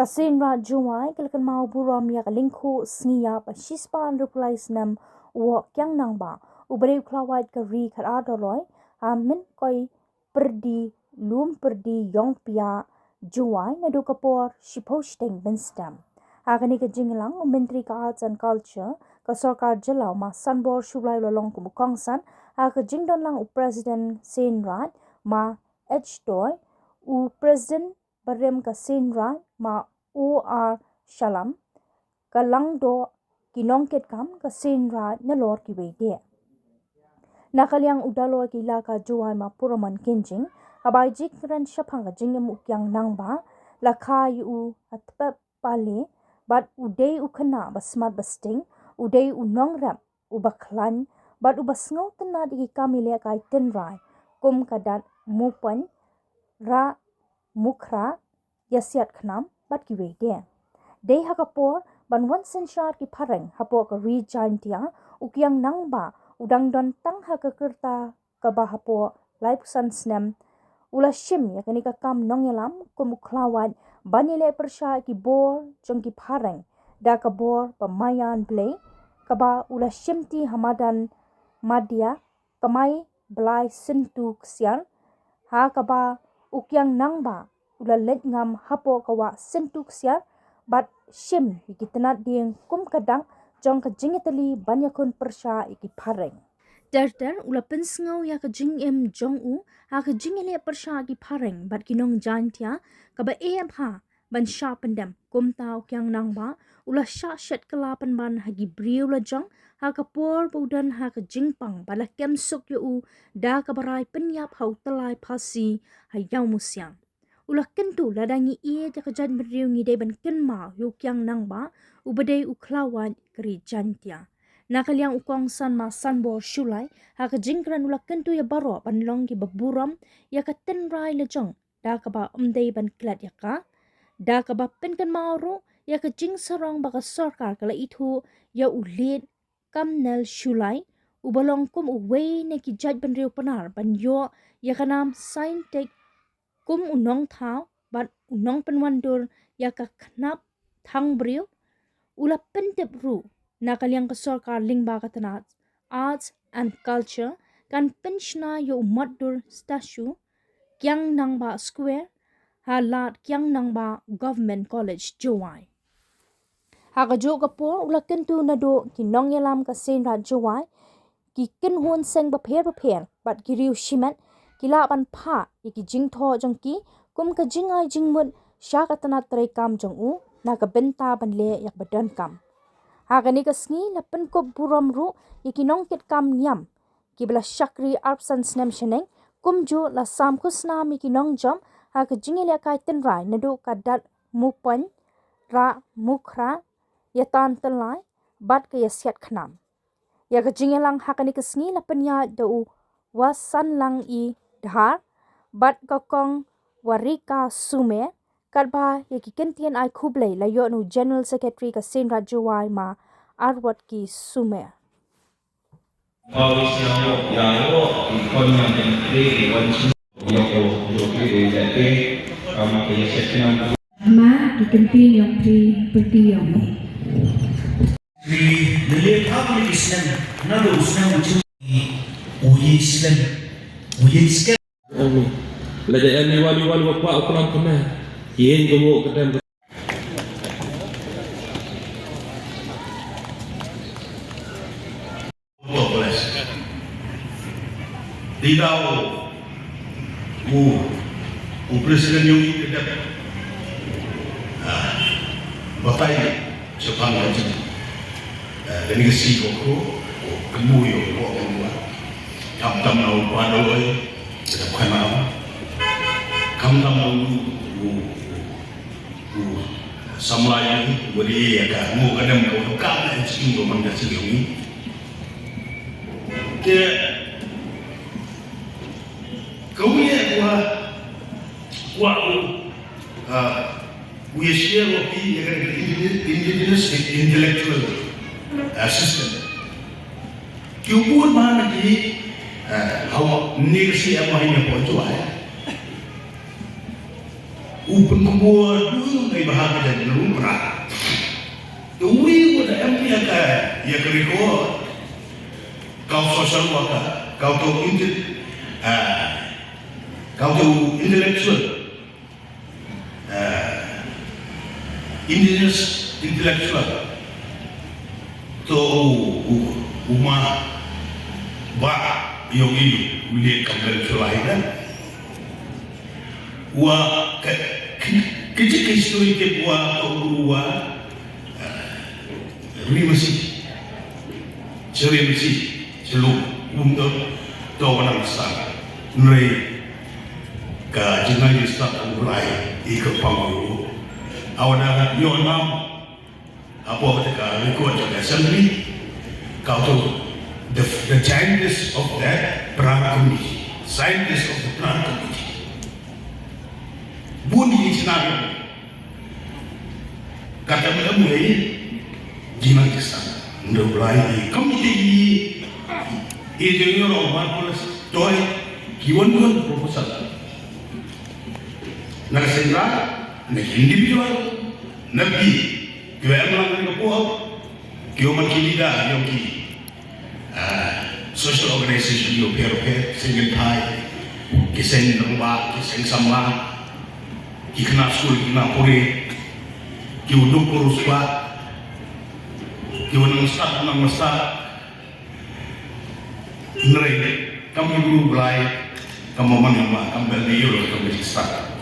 Kasin ra juai kelkan mau buram ya kalingku sngia pa shispan replies nam wo kyang nang ba ubare klawat ka ri khar adoloi min koi perdi lum perdi yong pia juai na do kapor shiposting binstam agani ka jinglang menteri ka arts and culture ka sarkar jilau ma sanbor shublai lolong ku kongsan aga jingdon lang u president senrat ma h u president barem ka senrat ma OR Shalam ka langdo kinongket kam ka senra na lor ki wede nakaliang udalo ki la ka juai ma puraman kinjing abai jik ran shapang ka jingem ukyang nangba la kha yu atpa pale but udei ukhana basmat basting udei unong rap ubaklan but ubasngau tana di kamile kai tenrai kum kadat mupan ra mukhra yasiat khnam bat ki wede dei hakapor ban wan senshar ki pharang hapo ka ri jantia ukyang nangba udang don tang hakakerta ka ba hapo life sansnem ula shim ya kani ka kam nongyalam kumukhlawat banile persha ki bor jong ki pharang da ka bor pamayan ble ka ba ula shimti hamadan madya kamai blai sintu ksian ha ka ba ukyang nangba ula let ngam hapo kawa sentuk siar bat shim ikitna ding kum kadang jong ka jingetali banyakun persha iki phareng dar ula pensngau ya ka jingem jong u ha ka jingele persha ki phareng bat kinong jantia ka ba em ha ban sha pendam kum tau kyang nang ba ula sha shet kalapan ban hagi briu la jong ha ka por budan ha ka jingpang bala kem suk yu u da ka barai penyap hau telai phasi ha yau musyang ula kentu ladangi ie ja kajan beriu ngi dei ban kenma yu kyang nang ba ubadei uklawan kri jantia nakaliang ukong san ma sanbor shulai ha ka jingkran ula kentu ya baro ban long ki baburam ya ka tenrai le jong da ka ba umdei ban klat ya ka da ka ba pen kan mauro ya ka jing sarong ba ka sarkar kala itu ya ulit kamnel shulai ubalong kum uwei ne ki jaj ban riu panar ban yo ya kanam sign take kum unong thao bat unong penwandur ya ka knap thang briu ula pentep ru nakaliang ka sarkar lingba ka tanat arts and culture kan penshna yo maddur statue kyang nangba square halat kyang nangba government college jowai ha ka jo ka por ula kentu na do kinong yalam ka senra jowai ki ken hon seng ba pher bat giriu shimat kila ban pha iki jingtho jongki kum ka jingai jingmut sha ka tanat trai kam jong u na ka benta ban le yak badan kam ha ka ni ka sngi la pen ko buram ru iki nong ket kam nyam ki bla shakri arpsan snem sheneng kum ju la sam kusna mi ki nong jom ha ka jingile kai ten rai na do ka dat mupan ra mukhra yatan telai bat ka yasiat khnam ya ka jingelang ha ka ni ka sngi la penya do u wasan lang i dhar bat kokong warika sume karba yaki kentian ai khuble la yo nu general secretary ka sen rajuwai ma arwat ki sume ma dikenti yang pri perdiam di lihat apa Islam nado Islam uji Islam uji sekali lajak ni wali-wali bapa ukuran kena yen gowo kedam di dalam presiden yang kedap bapak ini Jepang macam dan ini si koko kemuyo koko tam nau padoi kita bukan mau kamu mau samlai beri ya kan mau kadang kau kan cium kau mangga cium ke kau ya we share what we indigenous intellectual system क्यों पूर्ण मान की हम निगसी हम ही में पहुंचो आया Upun kubuat dulu may bahagi dari lumrah. Uwi wala empi ya keriko. Kau social worker, kau tu intellectual, indigenous intellectual. Tu umah ba yung ilu ulit kambal sulainan. Wa kecil history ke buat wa masih ceri masih celuk untuk tawanan besar nrai ka jenai start ulai ikut panggung awana yo nam apa ketika record the assembly kau tu the giants of that Prague committee, scientists of the Prague committee buni scenario kata mulai jimat kesana untuk mulai komite engineer of marvelous toy kiwan proposal nakasendra na individual nabi kiwa emang ko kiwa makilida yung social organization yung pero single thai kiseng nangba kiseng sama kikna school kikna puri kiuduk kuruswa kiwan nang start nrai kami dulu belai kamu mana kami beli euro kami start